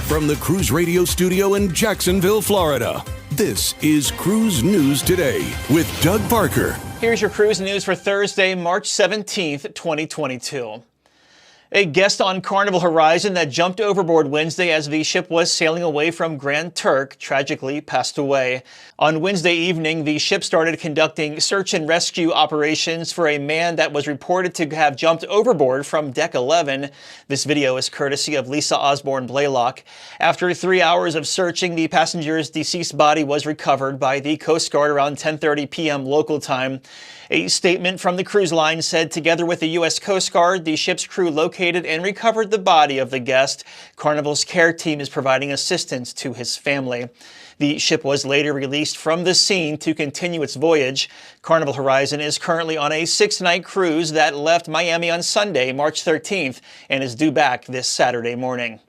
From the Cruise Radio studio in Jacksonville, Florida, this is Cruise News Today with Doug Parker. Here's your cruise news for Thursday, March 17th, 2022. A guest on Carnival Horizon that jumped overboard Wednesday as the ship was sailing away from Grand Turk tragically passed away. On Wednesday evening, the ship started conducting search and rescue operations for a man that was reported to have jumped overboard from Deck 11. This video is courtesy of Lisa Osborne Blaylock. After 3 hours of searching, the passenger's deceased body was recovered by the Coast Guard around 10:30 p.m. local time. A statement from the cruise line said, together with the U.S. Coast Guard, the ship's crew located and recovered the body of the guest. Carnival's care team is providing assistance to his family. The ship was later released from the scene to continue its voyage. Carnival Horizon is currently on a 6-night cruise that left Miami on Sunday, March 13th, and is due back this Saturday morning.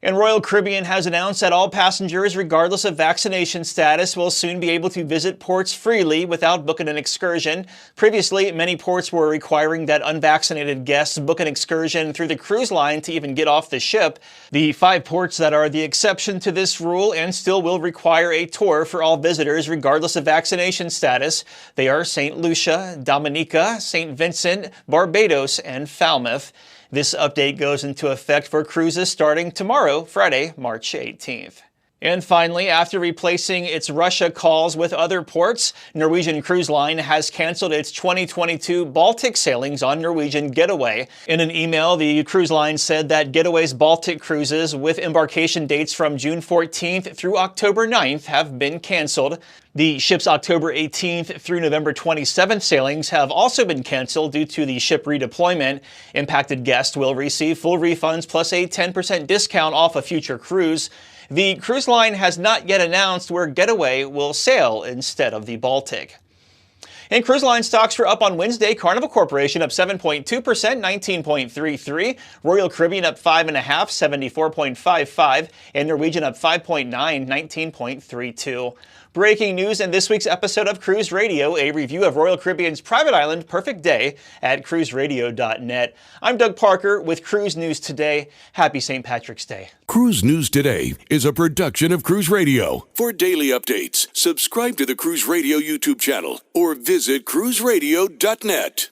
And Royal Caribbean has announced that all passengers, regardless of vaccination status, will soon be able to visit ports freely without booking an excursion. Previously, many ports were requiring that unvaccinated guests book an excursion through the cruise line to even get off the ship. The 5 ports that are the exception to this rule and still will require a tour for all visitors, regardless of vaccination status. They are St. Lucia, Dominica, St. Vincent, Barbados, and Falmouth. This update goes into effect for cruises starting tomorrow, Friday, March 18th. And finally, after replacing its Russia calls with other ports, Norwegian Cruise Line has canceled its 2022 Baltic sailings on Norwegian Getaway. In an email, the cruise line said that Getaway's Baltic cruises with embarkation dates from June 14th through October 9th have been canceled. The ship's October 18th through November 27th sailings have also been canceled due to the ship redeployment. Impacted guests will receive full refunds plus a 10% discount off a future cruise. The cruise line has not yet announced where Getaway will sail instead of the Baltic. And cruise line stocks were up on Wednesday. Carnival Corporation up 7.2%, 19.33. Royal Caribbean up 5.5%, 74.55. And Norwegian up 5.9%, 19.32. Breaking news in this week's episode of Cruise Radio, a review of Royal Caribbean's private island Perfect Day at cruiseradio.net. I'm Doug Parker with Cruise News Today. Happy St. Patrick's Day. Cruise News Today is a production of Cruise Radio. For daily updates, subscribe to the Cruise Radio YouTube channel or visit cruiseradio.net.